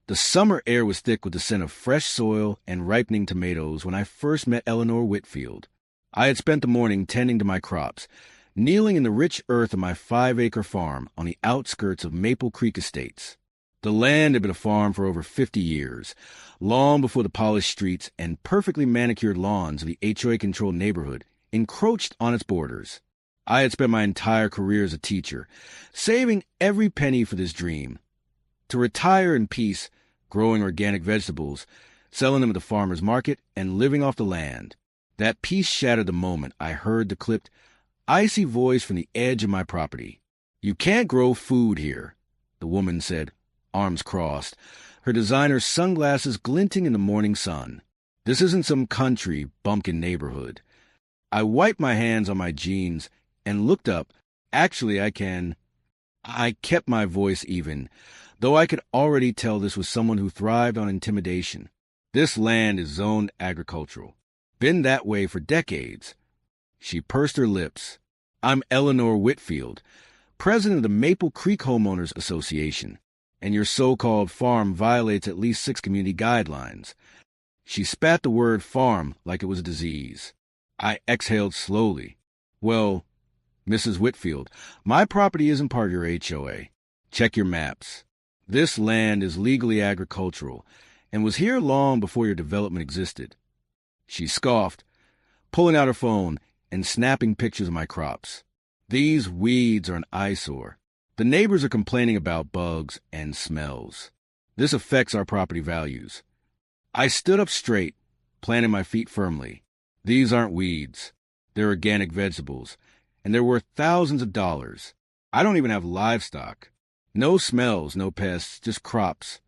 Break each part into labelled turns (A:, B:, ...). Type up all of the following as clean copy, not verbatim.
A: The summer air was thick with the scent of fresh soil and ripening tomatoes when I first met Eleanor Whitfield. I had spent the morning tending to my crops, kneeling in the rich earth of my 5-acre farm on the outskirts of Maple Creek Estates. The land had been a farm for over 50 years, long before the polished streets and perfectly manicured lawns of the HOA-controlled neighborhood encroached on its borders. I had spent my entire career as a teacher, saving every penny for this dream. To retire in peace, growing organic vegetables, selling them at the farmer's market, and living off the land. That peace shattered the moment I heard the clipped, icy voice from the edge of my property. "You can't grow food here," the woman said, arms crossed, her designer sunglasses glinting in the morning sun. "This isn't some country bumpkin neighborhood." I wiped my hands on my jeans and looked up. "Actually, I can." I kept my voice even, though I could already tell this was someone who thrived on intimidation. "This land is zoned agricultural. Been that way for decades." She pursed her lips. "I'm Eleanor Whitfield, president of the Maple Creek Homeowners Association, and your so-called farm violates at least 6 community guidelines." She spat the word farm like it was a disease. I exhaled slowly. "Well, Mrs. Whitfield, my property isn't part of your HOA. Check your maps. This land is legally agricultural and was here long before your development existed." She scoffed, pulling out her phone and snapping pictures of my crops. "These weeds are an eyesore. The neighbors are complaining about bugs and smells. This affects our property values." I stood up straight, planting my feet firmly. "These aren't weeds. They're organic vegetables, and they're worth thousands of dollars. I don't even have livestock. No smells, no pests, just crops."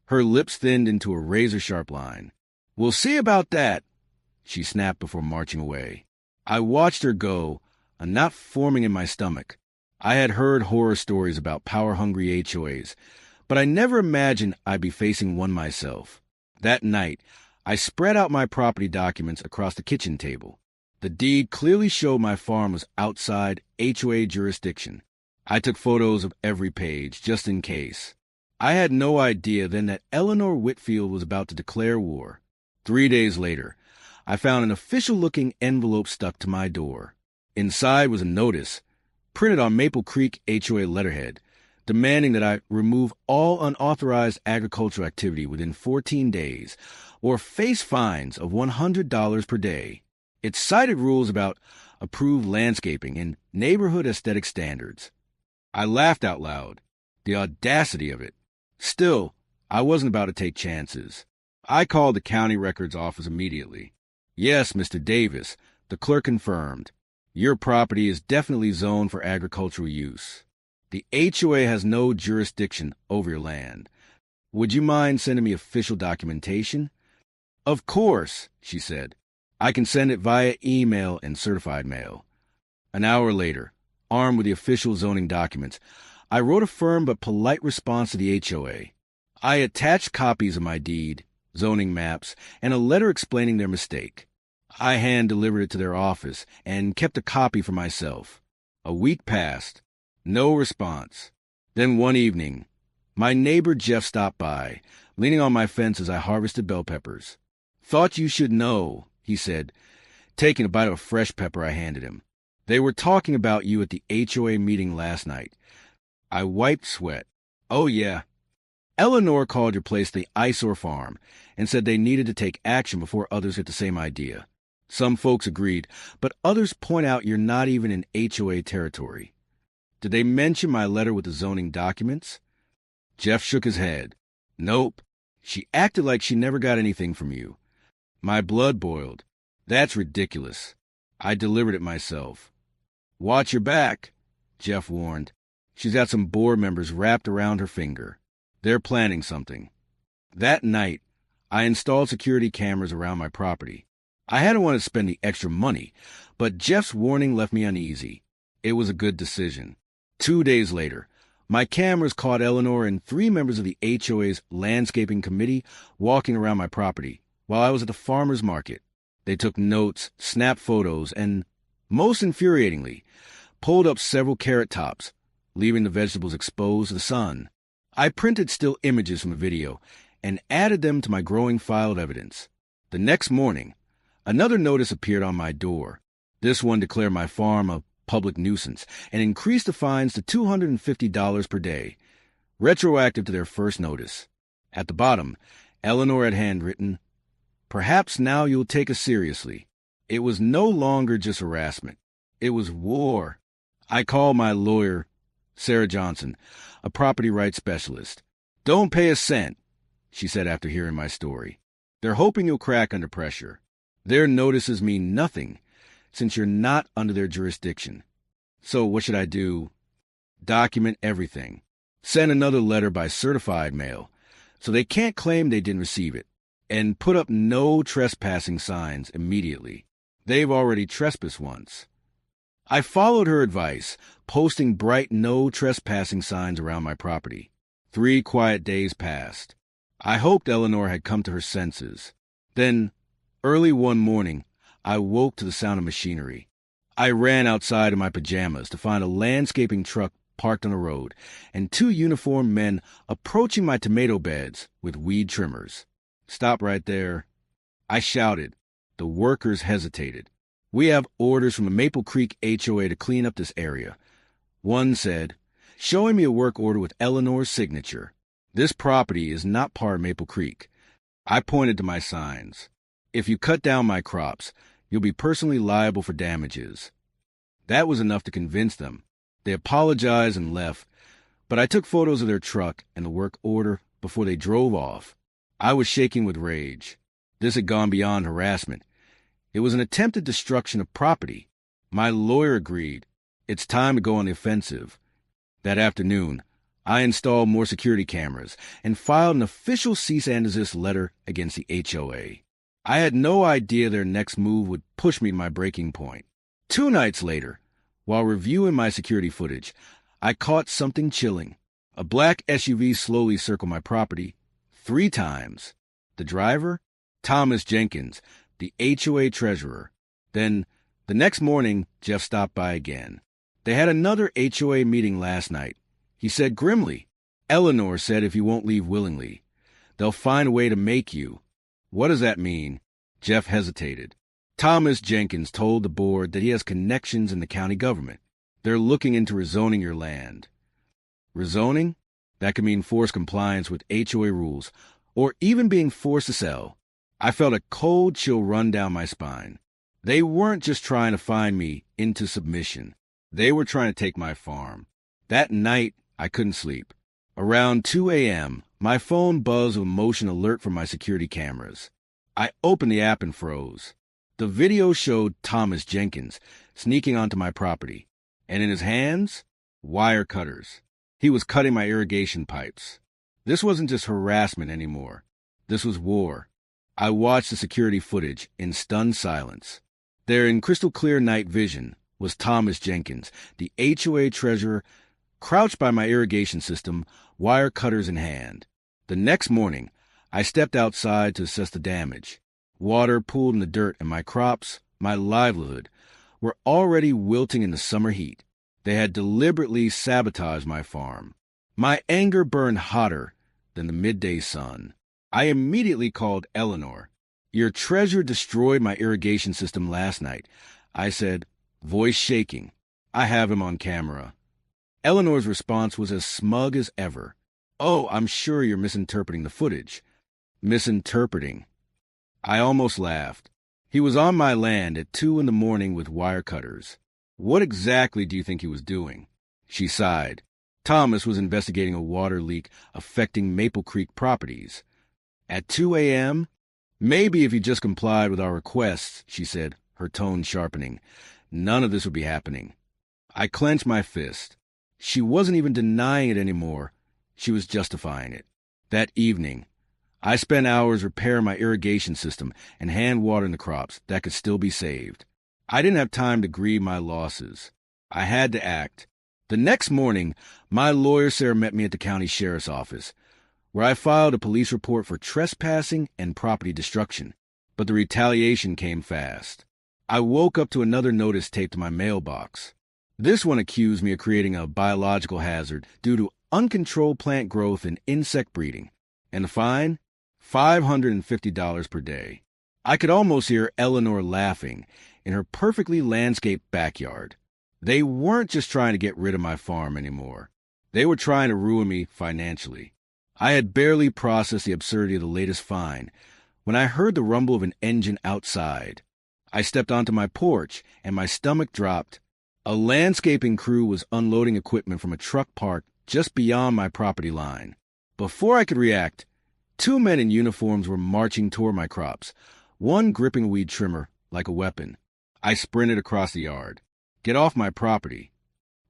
A: Her lips thinned into a razor-sharp line. "We'll see about that," she snapped before marching away. I watched her go, a knot forming in my stomach. I had heard horror stories about power-hungry HOAs, but I never imagined I'd be facing one myself. That night, I spread out my property documents across the kitchen table. The deed clearly showed my farm was outside HOA jurisdiction. I took photos of every page, just in case. I had no idea then that Eleanor Whitfield was about to declare war. 3 days later, I found an official-looking envelope stuck to my door. Inside was a notice, printed on Maple Creek HOA letterhead, demanding that I remove all unauthorized agricultural activity within 14 days, or face fines of $100 per day. It cited rules about approved landscaping and neighborhood aesthetic standards. I laughed out loud. The audacity of it. Still, I wasn't about to take chances. I called the county records office immediately. "Yes, Mr. Davis," the clerk confirmed. "Your property is definitely zoned for agricultural use. The HOA has no jurisdiction over your land. Would you mind sending me official documentation?" "Of course," she said. "I can send it via email and certified mail." An hour later, armed with the official zoning documents, I wrote a firm but polite response to the HOA. I attached copies of my deed, zoning maps, and a letter explaining their mistake. I hand-delivered it to their office and kept a copy for myself. A week passed. No response. Then one evening, my neighbor Jeff stopped by, leaning on my fence as I harvested bell peppers. "Thought you should know," he said, taking a bite of a fresh pepper I handed him. "They were talking about you at the HOA meeting last night." I wiped sweat. "Oh, yeah. Eleanor called your place the eyesore farm and said they needed to take action before others had the same idea. Some folks agreed, but others point out you're not even in HOA territory." "Did they mention my letter with the zoning documents?" Jeff shook his head. "Nope. She acted like she never got anything from you." My blood boiled. "That's ridiculous." I delivered it myself. "Watch your back," Jeff warned. "She's got some board members wrapped around her finger. They're planning something." That night, I installed security cameras around my property. I hadn't wanted to spend the extra money, but Jeff's warning left me uneasy. It was a good decision. 2 days later, my cameras caught Eleanor and 3 members of the HOA's landscaping committee walking around my property while I was at the farmer's market. They took notes, snapped photos, and, most infuriatingly, pulled up several carrot tops, leaving the vegetables exposed to the sun. I printed still images from the video and added them to my growing file of evidence. The next morning, another notice appeared on my door. This one declared my farm a public nuisance and increased the fines to $250 per day, retroactive to their first notice. At the bottom, Eleanor had handwritten, "Perhaps now you'll take us seriously." It was no longer just harassment. It was war. I called my lawyer, Sarah Johnson, a property rights specialist. "Don't pay a cent," she said after hearing my story. "They're hoping you'll crack under pressure. Their notices mean nothing, since you're not under their jurisdiction. So what should I do? Document everything. Send another letter by certified mail, so they can't claim they didn't receive it. And put up no trespassing signs immediately. They've already trespassed once." I followed her advice, posting bright no trespassing signs around my property. 3 quiet days passed. I hoped Eleanor had come to her senses. Then, early one morning, I woke to the sound of machinery. I ran outside in my pajamas to find a landscaping truck parked on the road and 2 uniformed men approaching my tomato beds with weed trimmers. "Stop right there," I shouted. The workers hesitated. "We have orders from the Maple Creek HOA to clean up this area." One said, showing me a work order with Eleanor's signature. "This property is not part of Maple Creek." I pointed to my signs. "If you cut down my crops, you'll be personally liable for damages." That was enough to convince them. They apologized and left, but I took photos of their truck and the work order before they drove off. I was shaking with rage. This had gone beyond harassment. It was an attempted destruction of property. My lawyer agreed. It's time to go on the offensive. That afternoon, I installed more security cameras and filed an official cease and desist letter against the HOA. I had no idea their next move would push me to my breaking point. 2 nights later, while reviewing my security footage, I caught something chilling. A black SUV slowly circled my property 3 times. The driver? Thomas Jenkins, the HOA treasurer. Then, the next morning, Jeff stopped by again. They had another HOA meeting last night. He said grimly, "Eleanor said if you won't leave willingly, they'll find a way to make you." "What does that mean?" Jeff hesitated. Thomas Jenkins told the board that he has connections in the county government. They're looking into rezoning your land. Rezoning? That could mean forced compliance with HOA rules, or even being forced to sell. I felt a cold chill run down my spine. They weren't just trying to find me into submission. They were trying to take my farm. That night, I couldn't sleep. Around 2 a.m., my phone buzzed with a motion alert from my security cameras. I opened the app and froze. The video showed Thomas Jenkins sneaking onto my property, and in his hands, wire cutters. He was cutting my irrigation pipes. This wasn't just harassment anymore. This was war. I watched the security footage in stunned silence. There in crystal clear night vision was Thomas Jenkins, the HOA treasurer, crouched by my irrigation system, wire cutters in hand. The next morning, I stepped outside to assess the damage. Water pooled in the dirt, and my crops, my livelihood, were already wilting in the summer heat. They had deliberately sabotaged my farm. My anger burned hotter than the midday sun. I immediately called Eleanor. "Your treasurer destroyed my irrigation system last night," I said, voice shaking. "I have him on camera." Eleanor's response was as smug as ever. "Oh, I'm sure you're misinterpreting the footage." Misinterpreting. I almost laughed. He was on my land at 2 a.m. with wire cutters. "What exactly do you think he was doing?" She sighed. "Thomas was investigating a water leak affecting Maple Creek properties." "At 2 a.m.? Maybe if you just complied with our requests," she said, her tone sharpening. "None of this would be happening." I clenched my fist. She wasn't even denying it anymore. She was justifying it. That evening, I spent hours repairing my irrigation system and hand watering the crops that could still be saved. I didn't have time to grieve my losses. I had to act. The next morning, my lawyer Sarah met me at the county sheriff's office, where I filed a police report for trespassing and property destruction. But the retaliation came fast. I woke up to another notice taped to my mailbox. This one accused me of creating a biological hazard due to uncontrolled plant growth and insect breeding. And the fine? $550 per day. I could almost hear Eleanor laughing in her perfectly landscaped backyard. They weren't just trying to get rid of my farm anymore. They were trying to ruin me financially. I had barely processed the absurdity of the latest fine when I heard the rumble of an engine outside. I stepped onto my porch, and my stomach dropped. A landscaping crew was unloading equipment from a truck parked just beyond my property line. Before I could react, 2 men in uniforms were marching toward my crops, one gripping a weed trimmer like a weapon. I sprinted across the yard. "Get off my property."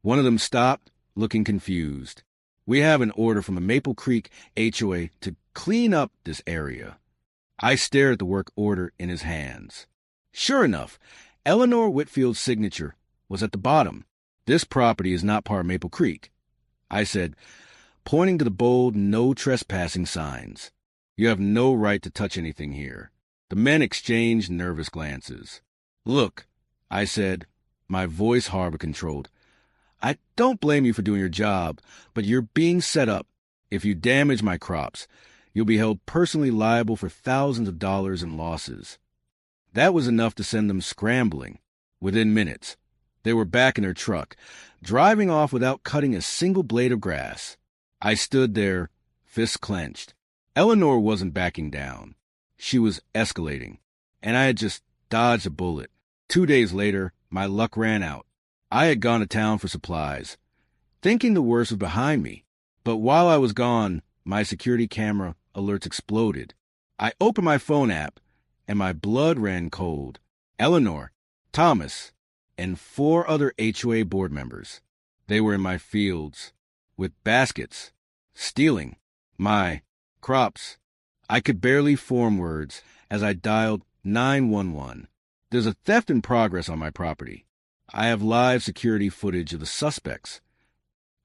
A: One of them stopped, looking confused. "We have an order from the Maple Creek HOA to clean up this area." I stared at the work order in his hands. Sure enough, Eleanor Whitfield's signature was at the bottom. "This property is not part of Maple Creek," I said, pointing to the bold "no trespassing" signs. "You have no right to touch anything here." The men exchanged nervous glances. "Look," I said, my voice harbor-controlled, "I don't blame you for doing your job, but you're being set up. If you damage my crops, you'll be held personally liable for thousands of dollars in losses." That was enough to send them scrambling. Within minutes, they were back in their truck, driving off without cutting a single blade of grass. I stood there, fists clenched. Eleanor wasn't backing down. She was escalating, and I had just dodged a bullet. 2 days later, my luck ran out. I had gone to town for supplies, thinking the worst was behind me. But while I was gone, my security camera alerts exploded. I opened my phone app, and my blood ran cold. Eleanor, Thomas, and 4 other HOA board members. They were in my fields, with baskets, stealing my crops. I could barely form words as I dialed 911. "There's a theft in progress on my property. I have live security footage of the suspects."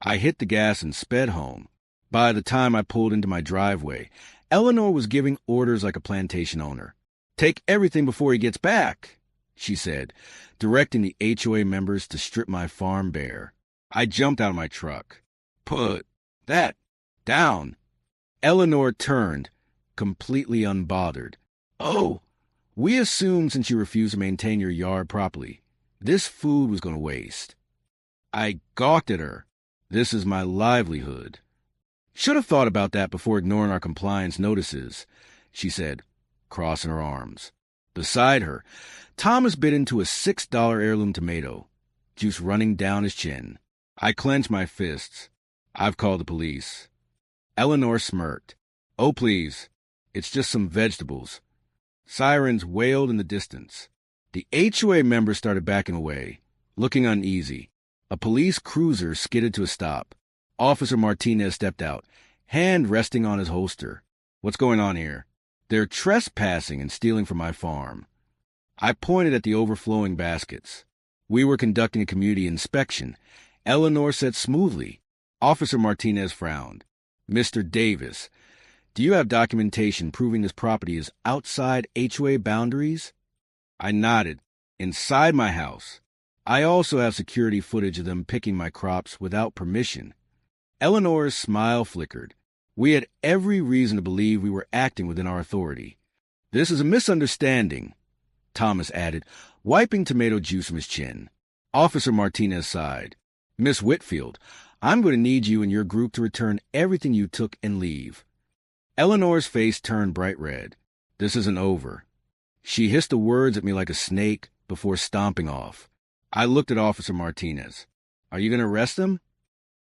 A: I hit the gas and sped home. By the time I pulled into my driveway, Eleanor was giving orders like a plantation owner. "Take everything before he gets back," she said, directing the HOA members to strip my farm bare. I jumped out of my truck. "Put that down." Eleanor turned, completely unbothered. "Oh, we assumed since you refused to maintain your yard properly, this food was going to waste." I gawked at her. "This is my livelihood." "Should have thought about that before ignoring our compliance notices," she said, crossing her arms. Beside her, Thomas bit into a $6 heirloom tomato, juice running down his chin. I clenched my fists. "I've called the police." Eleanor smirked. "Oh, please. It's just some vegetables." Sirens wailed in the distance. The HOA members started backing away, looking uneasy. A police cruiser skidded to a stop. Officer Martinez stepped out, hand resting on his holster. "What's going on here?" "They're trespassing and stealing from my farm." I pointed at the overflowing baskets. "We were conducting a community inspection," Eleanor said smoothly. Officer Martinez frowned. "Mr. Davis, do you have documentation proving this property is outside HOA boundaries?" I nodded. "Inside my house. I also have security footage of them picking my crops without permission." Eleanor's smile flickered. We had every reason to believe we were acting within our authority. "This is a misunderstanding," Thomas added, wiping tomato juice from his chin. Officer Martinez sighed. "Miss Whitfield, I'm going to need you and your group to return everything you took and leave." Eleanor's face turned bright red. "This isn't over." She hissed the words at me like a snake before stomping off. I looked at Officer Martinez. "Are you going to arrest them?"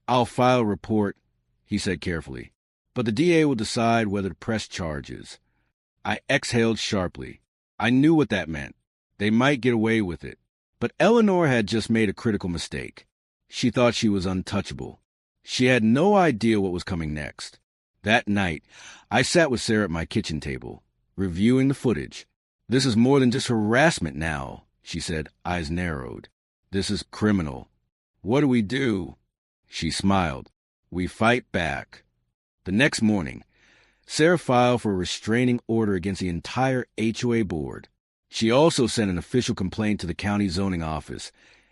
A: "I'll file a report," he said carefully, "but the DA will decide whether to press charges." I exhaled sharply. I knew what that meant. They might get away with it. But Eleanor had just made a critical mistake. She thought she was untouchable. She had no idea what was coming next. That night, I sat with Sarah at my kitchen table, reviewing the footage. "This is more than just harassment now," she said, eyes narrowed. "This is criminal." "What do we do?" She smiled. "We fight back." The next morning, Sarah filed for a restraining order against the entire HOA board. She also sent an official complaint to the county zoning office,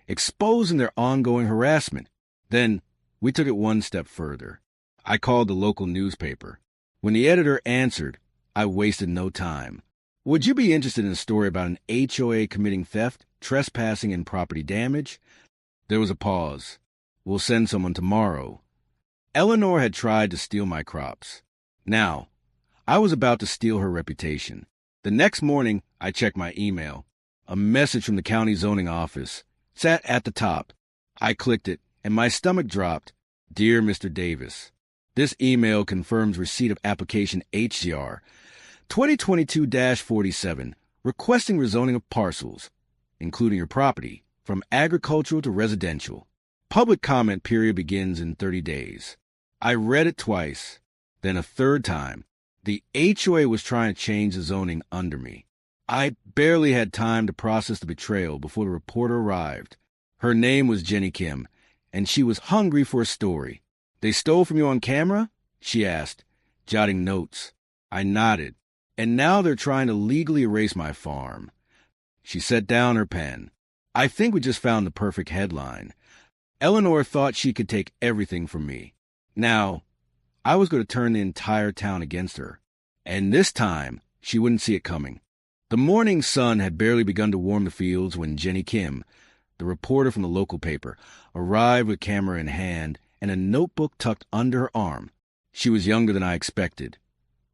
A: exposing their ongoing harassment. Then we took it one step further. I called the local newspaper. When the editor answered, I wasted no time. Would you be interested in a story about an HOA committing theft, trespassing, and property damage? There was a pause. We'll send someone tomorrow. Eleanor had tried to steal my crops. Now, I was about to steal her reputation. The next morning, I checked my email. A message from the county zoning office sat at the top. I clicked it, and my stomach dropped. Dear Mr. Davis, this email confirms receipt of application HCR 2022-47, requesting rezoning of parcels, including your property, from agricultural to residential. Public comment period begins in 30 days. I read it twice, then a third time. The HOA was trying to change the zoning under me. I barely had time to process the betrayal before the reporter arrived. Her name was Jenny Kim, and she was hungry for a story. They stole from you on camera? She asked, jotting notes. I nodded. And now they're trying to legally erase my farm. She set down her pen. I think we just found the perfect headline. Eleanor thought she could take everything from me. Now, I was going to turn the entire town against her. And this time, she wouldn't see it coming. The morning sun had barely begun to warm the fields when Jenny Kim, the reporter from the local paper, arrived with camera in hand and a notebook tucked under her arm. She was younger than I expected.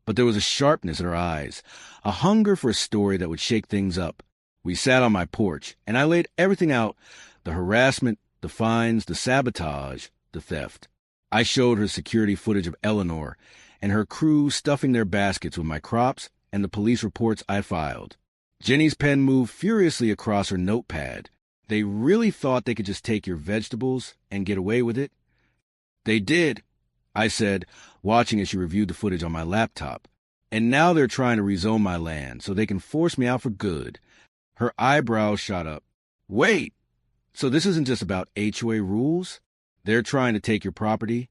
A: But there was a sharpness in her eyes, a hunger for a story that would shake things up. We sat on my porch, and I laid everything out, the harassment, the fines, the sabotage, the theft. I showed her security footage of Eleanor and her crew stuffing their baskets with my crops and the police reports I filed. Jenny's pen moved furiously across her notepad. They really thought they could just take your vegetables and get away with it? They did, I said, watching as she reviewed the footage on my laptop. And now they're trying to rezone my land so they can force me out for good. Her eyebrows shot up. Wait! So this isn't just about HOA rules? They're trying to take your property?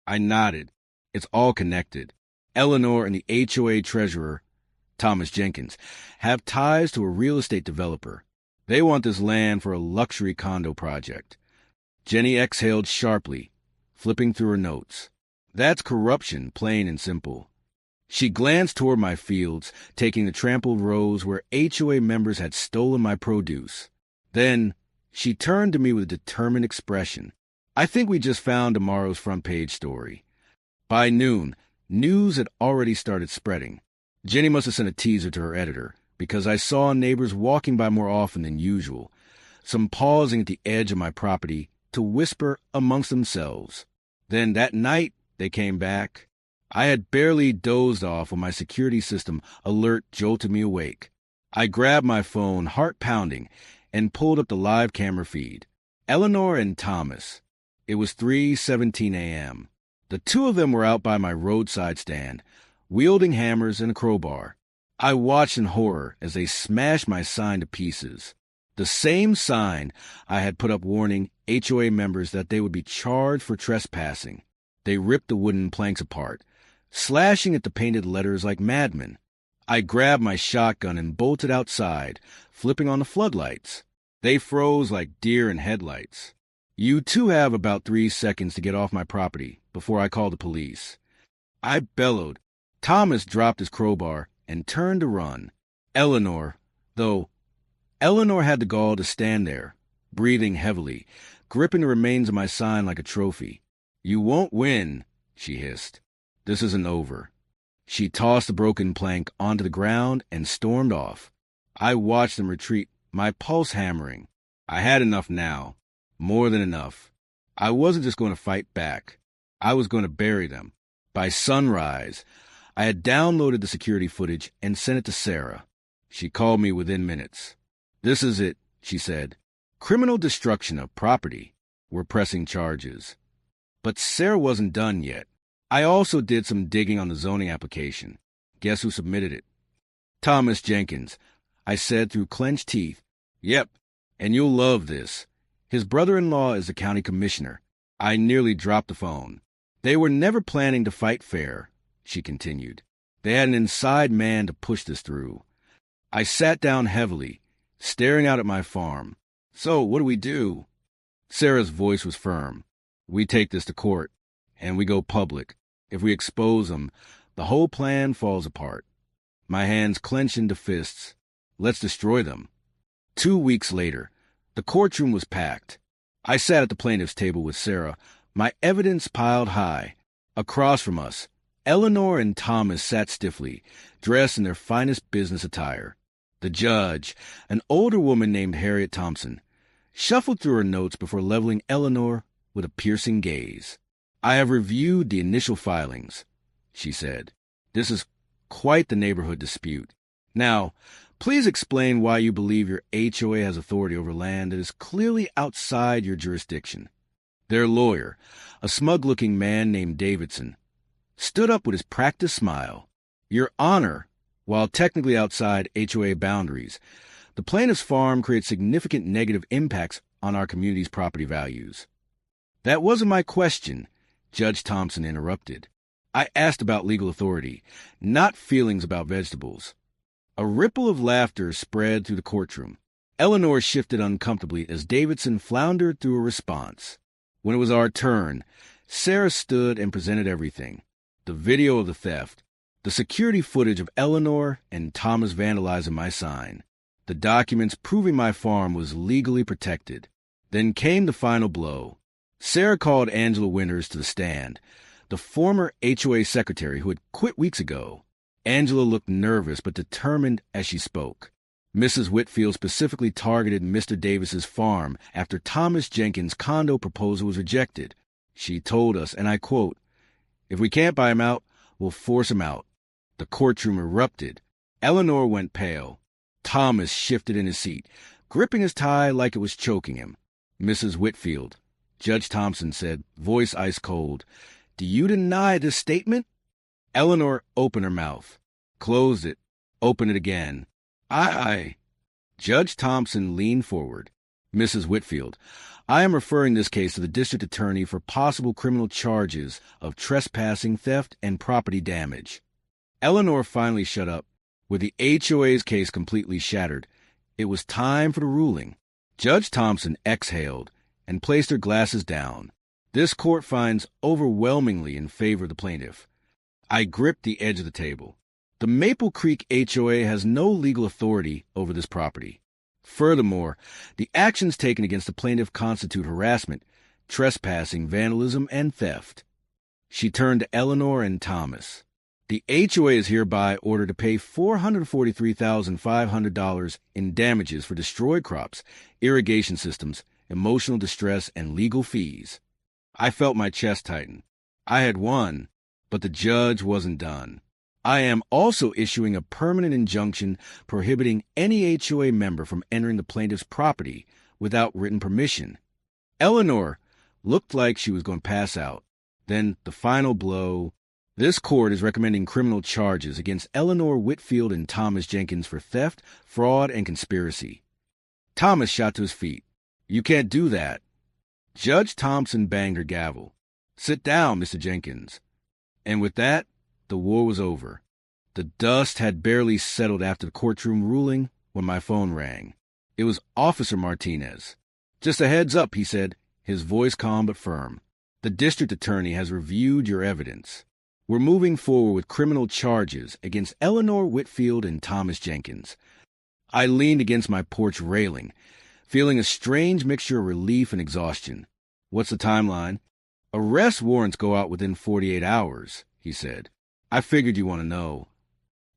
A: I nodded. It's all connected. Eleanor and the HOA treasurer, Thomas Jenkins, have ties to a real estate developer. They want this land for a luxury condo project. Jenny exhaled sharply, flipping through her notes. That's corruption, plain and simple. She glanced toward my fields, taking the trampled rows where HOA members had stolen my produce. Then she turned to me with a determined expression. I think we just found tomorrow's front page story. By noon, news had already started spreading. Jenny must have sent a teaser to her editor, because I saw neighbors walking by more often than usual, some pausing at the edge of my property to whisper amongst themselves. Then that night, they came back. I had barely dozed off when my security system alert jolted me awake. I grabbed my phone, heart pounding, and pulled up the live camera feed. Eleanor and Thomas. It was 3:17 a.m. The two of them were out by my roadside stand, wielding hammers and a crowbar. I watched in horror as they smashed my sign to pieces. The same sign I had put up warning HOA members that they would be charged for trespassing. They ripped the wooden planks apart, slashing at the painted letters like madmen. I grabbed my shotgun and bolted outside, flipping on the floodlights. They froze like deer in headlights. You two have about 3 seconds to get off my property before I call the police. I bellowed. Thomas dropped his crowbar and turned to run. Eleanor had the gall to stand there, breathing heavily, gripping the remains of my sign like a trophy. You won't win, she hissed. This isn't over. She tossed the broken plank onto the ground and stormed off. I watched them retreat, my pulse hammering. I had enough now. More than enough. I wasn't just going to fight back. I was going to bury them. By sunrise, I had downloaded the security footage and sent it to Sarah. She called me within minutes. This is it, she said. Criminal destruction of property. We're pressing charges. But Sarah wasn't done yet. I also did some digging on the zoning application. Guess who submitted it? Thomas Jenkins, I said through clenched teeth. Yep, and you'll love this. His brother-in-law is the county commissioner. I nearly dropped the phone. They were never planning to fight fair, she continued. They had an inside man to push this through. I sat down heavily, staring out at my farm. So, what do we do? Sarah's voice was firm. We take this to court, and we go public. If we expose them, the whole plan falls apart. My hands clench into fists. Let's destroy them. 2 weeks later, the courtroom was packed. I sat at the plaintiff's table with Sarah, my evidence piled high. Across from us, Eleanor and Thomas sat stiffly, dressed in their finest business attire. The judge, an older woman named Harriet Thompson, shuffled through her notes before leveling Eleanor with a piercing gaze. "I have reviewed the initial filings," she said. "This is quite the neighborhood dispute. Now, please explain why you believe your HOA has authority over land that is clearly outside your jurisdiction." Their lawyer, a smug-looking man named Davidson, stood up with his practiced smile. "Your Honor, while technically outside HOA boundaries, the plaintiff's farm creates significant negative impacts on our community's property values." "That wasn't my question," Judge Thompson interrupted. "I asked about legal authority, not feelings about vegetables." A ripple of laughter spread through the courtroom. Eleanor shifted uncomfortably as Davidson floundered through a response. When it was our turn, Sarah stood and presented everything: the video of the theft, the security footage of Eleanor and Thomas vandalizing my sign, the documents proving my farm was legally protected. Then came the final blow. Sarah called Angela Winters to the stand, the former HOA secretary who had quit weeks ago. Angela looked nervous but determined as she spoke. Mrs. Whitfield specifically targeted Mr. Davis's farm after Thomas Jenkins' condo proposal was rejected. She told us, and I quote, "If we can't buy him out, we'll force him out." The courtroom erupted. Eleanor went pale. Thomas shifted in his seat, gripping his tie like it was choking him. "Mrs. Whitfield," Judge Thompson said, voice ice cold, "do you deny this statement?" Eleanor opened her mouth, closed it, opened it again. I. Judge Thompson leaned forward. "Mrs. Whitfield, I am referring this case to the district attorney for possible criminal charges of trespassing, theft, and property damage." Eleanor finally shut up. With the HOA's case completely shattered, it was time for the ruling. Judge Thompson exhaled and placed her glasses down. "This court finds overwhelmingly in favor of the plaintiff." I gripped the edge of the table. "The Maple Creek HOA has no legal authority over this property. Furthermore, the actions taken against the plaintiff constitute harassment, trespassing, vandalism, and theft." She turned to Eleanor and Thomas. "The HOA is hereby ordered to pay $443,500 in damages for destroyed crops, irrigation systems, emotional distress, and legal fees." I felt my chest tighten. I had won, but the judge wasn't done. "I am also issuing a permanent injunction prohibiting any HOA member from entering the plaintiff's property without written permission." Eleanor looked like she was going to pass out. Then the final blow. "This court is recommending criminal charges against Eleanor Whitfield and Thomas Jenkins for theft, fraud, and conspiracy." Thomas shot to his feet. "You can't do that." Judge Thompson banged her gavel. "Sit down, Mr. Jenkins." And with that, the war was over. The dust had barely settled after the courtroom ruling when my phone rang. It was Officer Martinez. "Just a heads up," he said, his voice calm but firm. "The district attorney has reviewed your evidence. We're moving forward with criminal charges against Eleanor Whitfield and Thomas Jenkins." I leaned against my porch railing, feeling a strange mixture of relief and exhaustion. "What's the timeline?" "Arrest warrants go out within 48 hours, he said. "I figured you want to know."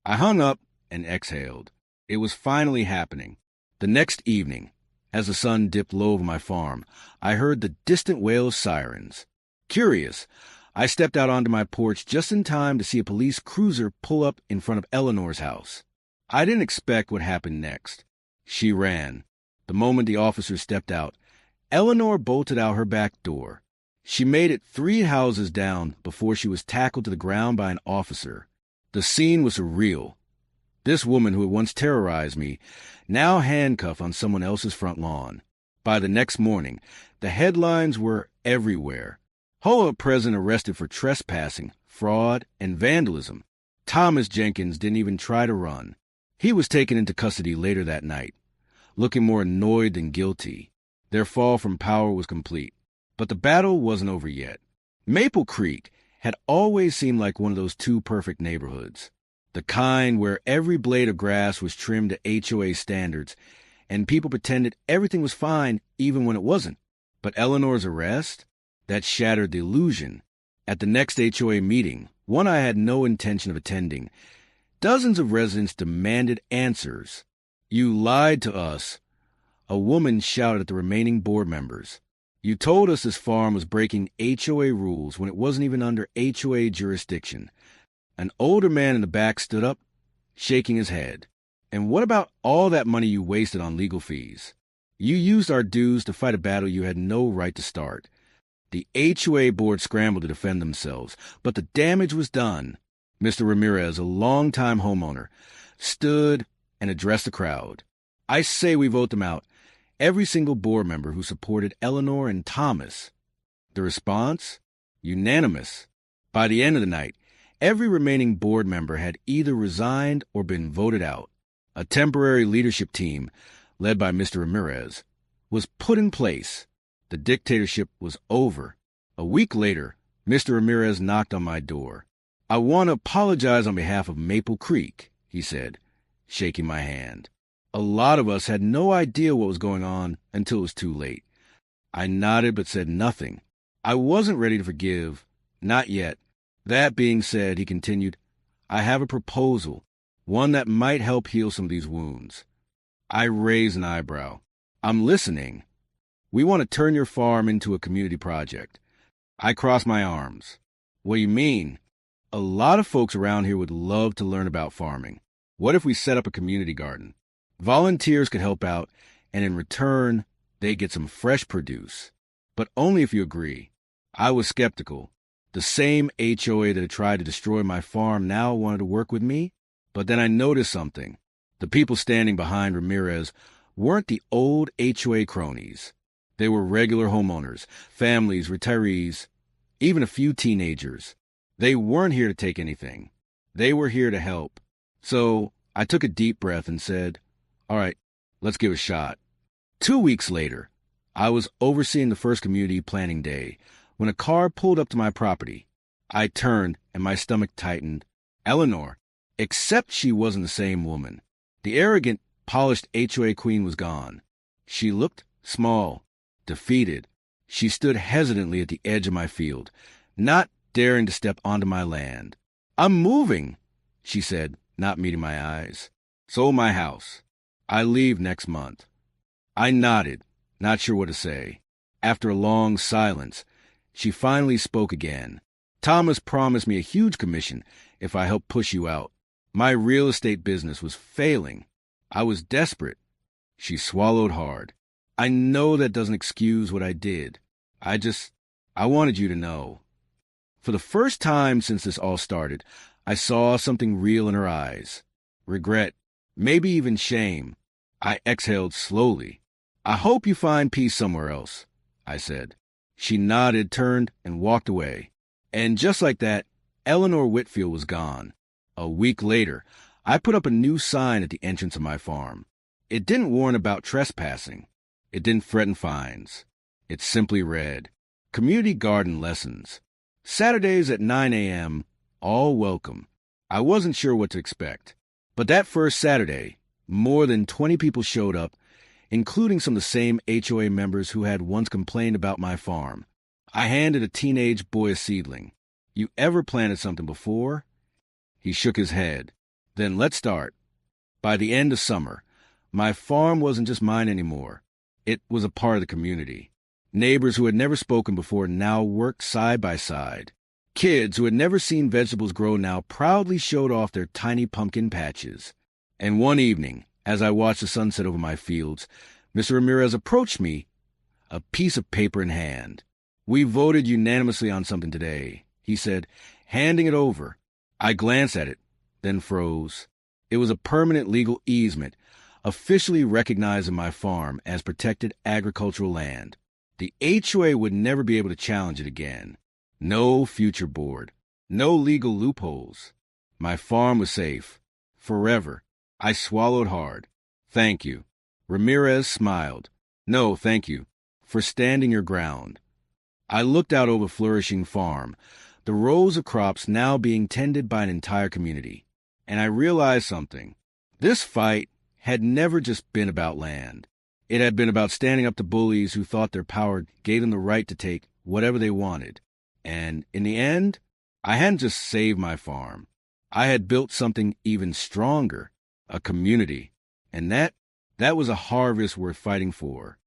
A: I hung up and exhaled. It was finally happening. The next evening, as the sun dipped low over my farm, I heard the distant wail of sirens. Curious, I stepped out onto my porch just in time to see a police cruiser pull up in front of Eleanor's house. I didn't expect what happened next. She ran. The moment the officer stepped out, Eleanor bolted out her back door. She made it 3 houses down before she was tackled to the ground by an officer. The scene was surreal. This woman who had once terrorized me, now handcuffed on someone else's front lawn. By the next morning, the headlines were everywhere. HOA president arrested for trespassing, fraud, and vandalism. Thomas Jenkins didn't even try to run. He was taken into custody later that night, looking more annoyed than guilty. Their fall from power was complete. But the battle wasn't over yet. Maple Creek, had always seemed like one of those two perfect neighborhoods. The kind where every blade of grass was trimmed to HOA standards, and people pretended everything was fine even when it wasn't. But Eleanor's arrest? That shattered the illusion. At the next HOA meeting, one I had no intention of attending, dozens of residents demanded answers. "You lied to us," a woman shouted at the remaining board members. "You told us this farm was breaking HOA rules when it wasn't even under HOA jurisdiction." An older man in the back stood up, shaking his head. "And what about all that money you wasted on legal fees? You used our dues to fight a battle you had no right to start." The HOA board scrambled to defend themselves, but the damage was done. Mr. Ramirez, a longtime homeowner, stood and addressed the crowd. "I say we vote them out. Every single board member who supported Eleanor and Thomas." The response? Unanimous. By the end of the night, every remaining board member had either resigned or been voted out. A temporary leadership team, led by Mr. Ramirez, was put in place. The dictatorship was over. A week later, Mr. Ramirez knocked on my door. "I want to apologize on behalf of Maple Creek," he said, shaking my hand. A lot of us had no idea what was going on until it was too late. I nodded but said nothing. I wasn't ready to forgive. Not yet. That being said, he continued, "I have a proposal, one that might help heal some of these wounds." I raised an eyebrow. "I'm listening." "We want to turn your farm into a community project." I crossed my arms. "What do you mean?" "A lot of folks around here would love to learn about farming. What if we set up a community garden? Volunteers could help out, and in return, they'd get some fresh produce. But only if you agree." I was skeptical. The same HOA that had tried to destroy my farm now wanted to work with me? But then I noticed something. The people standing behind Ramirez weren't the old HOA cronies. They were regular homeowners, families, retirees, even a few teenagers. They weren't here to take anything. They were here to help. So I took a deep breath and said, "All right, let's give it a shot." 2 weeks later, I was overseeing the first community planning day when a car pulled up to my property. I turned and my stomach tightened. Eleanor, except she wasn't the same woman. The arrogant, polished HOA queen was gone. She looked small, defeated. She stood hesitantly at the edge of my field, not daring to step onto my land. "I'm moving," she said, not meeting my eyes. "Sold my house. I leave next month." I nodded, not sure what to say. After a long silence, she finally spoke again. "Thomas promised me a huge commission if I helped push you out. My real estate business was failing. I was desperate." She swallowed hard. "I know that doesn't excuse what I did. I wanted you to know." For the first time since this all started, I saw something real in her eyes. Regret, maybe even shame. I exhaled slowly. "I hope you find peace somewhere else," I said. She nodded, turned, and walked away. And just like that, Eleanor Whitfield was gone. A week later, I put up a new sign at the entrance of my farm. It didn't warn about trespassing. It didn't threaten fines. It simply read, "Community Garden Lessons. Saturdays at 9 a.m., all welcome." I wasn't sure what to expect. But that first Saturday, more than 20 people showed up, including some of the same HOA members who had once complained about my farm. I handed a teenage boy a seedling. "You ever planted something before?" He shook his head. "Then let's start." By the end of summer, my farm wasn't just mine anymore. It was a part of the community. Neighbors who had never spoken before now worked side by side. Kids who had never seen vegetables grow now proudly showed off their tiny pumpkin patches. And one evening, as I watched the sunset over my fields, Mr. Ramirez approached me, a piece of paper in hand. "We voted unanimously on something today," he said, handing it over. I glanced at it, then froze. It was a permanent legal easement, officially recognizing my farm as protected agricultural land. The HOA would never be able to challenge it again. No future board. No legal loopholes. My farm was safe. Forever. I swallowed hard. "Thank you." Ramirez smiled. "No, thank you. For standing your ground." I looked out over the flourishing farm, the rows of crops now being tended by an entire community. And I realized something. This fight had never just been about land. It had been about standing up to bullies who thought their power gave them the right to take whatever they wanted. And in the end, I hadn't just saved my farm. I had built something even stronger, a community. And that was a harvest worth fighting for.